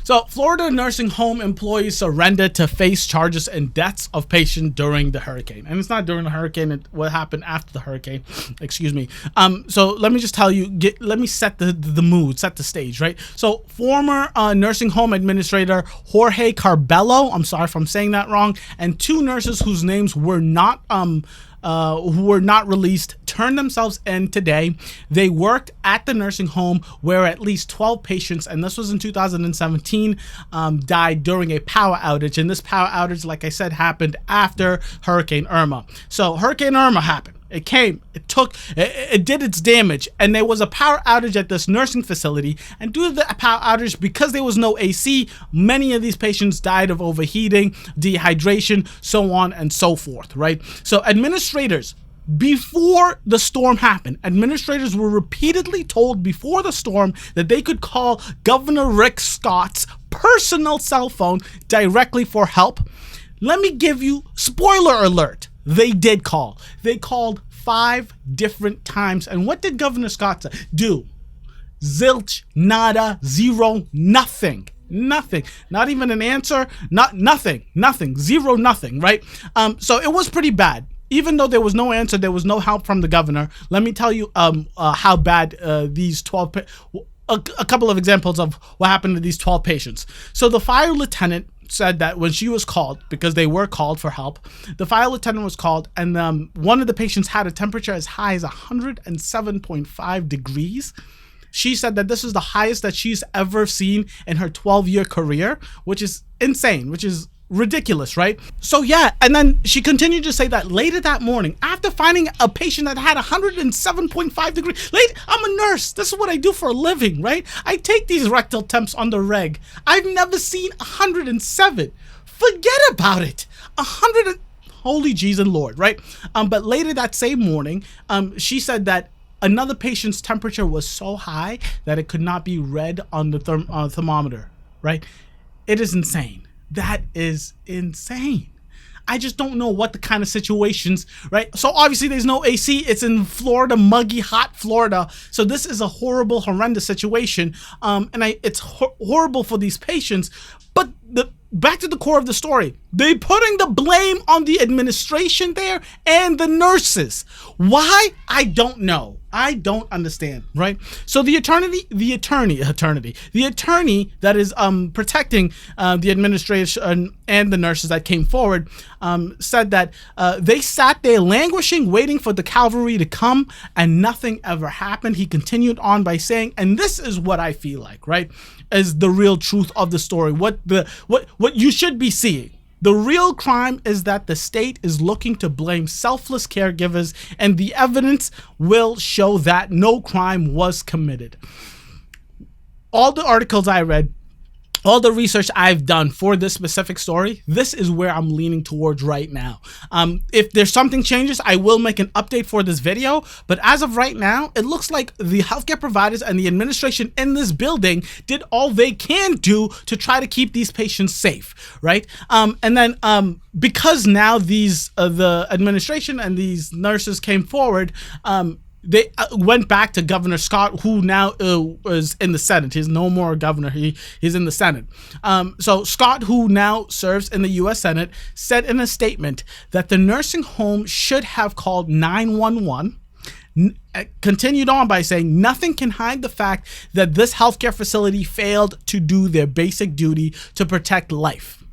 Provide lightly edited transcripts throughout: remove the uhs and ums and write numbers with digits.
So, Florida nursing home employees surrendered to face charges and deaths of patients during the hurricane. And it's not during the hurricane, what happened after the hurricane, excuse me. So let me just tell you, let me set the mood, set the stage, right? So former nursing home administrator Jorge Carballo, I'm sorry if I'm saying that wrong, and two nurses whose names were not who were not released, turned themselves in today. They worked at the nursing home where at least 12 patients, and this was in 2017, died during a power outage. And this power outage, like I said, happened after Hurricane Irma. So Hurricane Irma happened. It came, it did its damage, and there was a power outage at this nursing facility. And due to the power outage, because there was no AC, many of these patients died of overheating, dehydration, so on and so forth, right? So administrators, before the storm happened, administrators were repeatedly told before the storm that they could call Governor Rick Scott's personal cell phone directly for help. Let me give you, spoiler alert, they did call. They called 5 different times. And what did Governor Scott do? Zilch, nada, zero, nothing. Nothing. Not even an answer. Nothing. Zero, nothing, right? So it was pretty bad. Even though there was no answer, there was no help from the governor. Let me tell you how bad these 12... A couple of examples of what happened to these 12 patients. So the fire lieutenant said that when she was called, because they were called for help, the fire lieutenant was called, and one of the patients had a temperature as high as 107.5 degrees. She said that this is the highest that she's ever seen in her 12-year career, which is insane, which is ridiculous, right? So yeah, and then she continued to say that later that morning, after finding a patient that had 107.5 degrees, I'm a nurse, this is what I do for a living, right? I take these rectal temps on the reg. I've never seen 107. Forget about it. 100, holy Jesus and Lord, right? But later that same morning, she said that another patient's temperature was so high that it could not be read on the thermometer, right? It is insane. That is insane. I just don't know what the kind of situations, right? So obviously there's no AC. It's in Florida, muggy, hot Florida. So this is a horrible, horrendous situation. It's horrible for these patients. But back to the core of the story. They're putting the blame on the administration there and the nurses. Why? I don't know. I don't understand, right? So the attorney that is protecting the administration and the nurses that came forward said that they sat there languishing, waiting for the cavalry to come, and nothing ever happened. He continued on by saying, and this is what I feel like, right, is the real truth of the story. What you should be seeing. The real crime is that the state is looking to blame selfless caregivers, and the evidence will show that no crime was committed. All the articles I read, all the research I've done for this specific story, this is where I'm leaning towards right now. If there's something changes, I will make an update for this video. But as of right now, it looks like the healthcare providers and the administration in this building did all they can do to try to keep these patients safe, right? And then because now the administration and these nurses came forward, they went back to Governor Scott, who now is in the Senate. He's no more governor. He's in the Senate. So Scott, who now serves in the U.S. Senate, said in a statement that the nursing home should have called 911. Continued on by saying nothing can hide the fact that this healthcare facility failed to do their basic duty to protect life.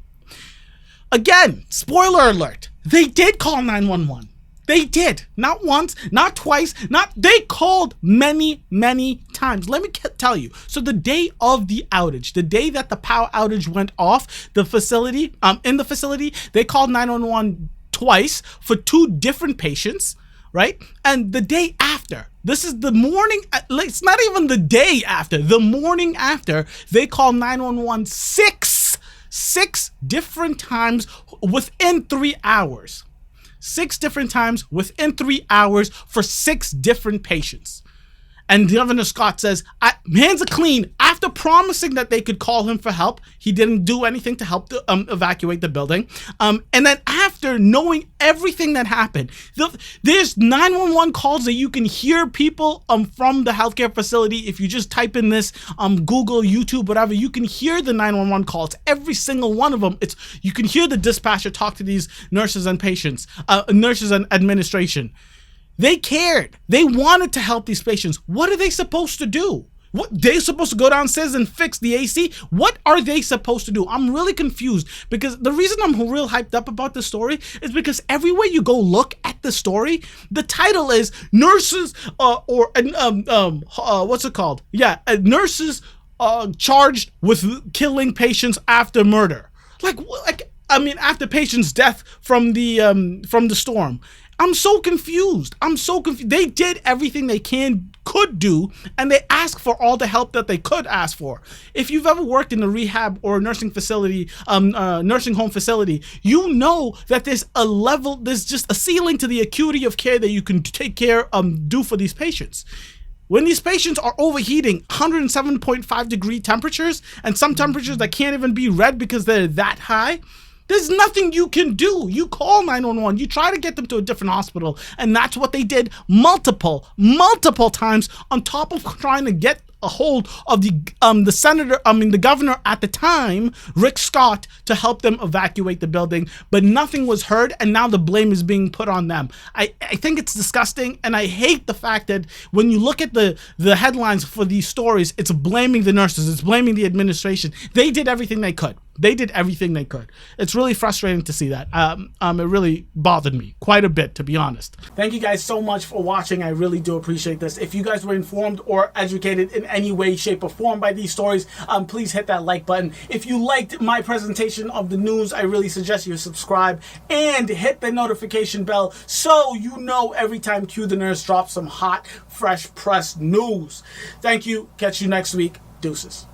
Again, spoiler alert, they did call 911. They did. Not once, not twice, they called many, many times. Let me tell you. So the day of the outage, the day that the power outage went off, in the facility, they called 911 twice for 2 different patients, right? And the day after, this is the morning, it's not even the day after, the morning after, they called 911 six different times within 3 hours. 6 different times within 3 hours for 6 different patients. And Governor Scott says, hands are clean. After promising that they could call him for help, he didn't do anything to help evacuate the building. And then after knowing everything that happened, there's 911 calls that you can hear people from the healthcare facility. If you just type in this, Google, YouTube, whatever, you can hear the 911 calls. Every single one of them. You can hear the dispatcher talk to these nurses and patients, nurses and administration. They cared. They wanted to help these patients. What are they supposed to do? What, they're supposed to go downstairs and fix the AC? What are they supposed to do? I'm really confused, because the reason I'm real hyped up about this story is because everywhere you go look at the story, the title is nurses what's it called? Yeah, nurses charged with killing patients after murder. After patient's death from the storm. I'm so confused. They did everything they could do, and they asked for all the help that they could ask for. If you've ever worked in a rehab or nursing facility, nursing home facility, you know that there's just a ceiling to the acuity of care that you can do for these patients. When these patients are overheating 107.5 degree temperatures, and some temperatures that can't even be read because they're that high, there's nothing you can do. You call 911. You try to get them to a different hospital. And that's what they did multiple times, on top of trying to get a hold of the governor at the time, Rick Scott, to help them evacuate the building. But nothing was heard, and now the blame is being put on them. I think it's disgusting, and I hate the fact that when you look at the headlines for these stories, it's blaming the nurses, it's blaming the administration. They did everything they could. It's really frustrating to see that. It really bothered me quite a bit, to be honest. Thank you guys so much for watching. I really do appreciate this. If you guys were informed or educated in any way, shape, or form by these stories, please hit that like button. If you liked my presentation of the news, I really suggest you subscribe and hit the notification bell so you know every time Q the Nurse drops some hot, fresh press news. Thank you. Catch you next week. Deuces.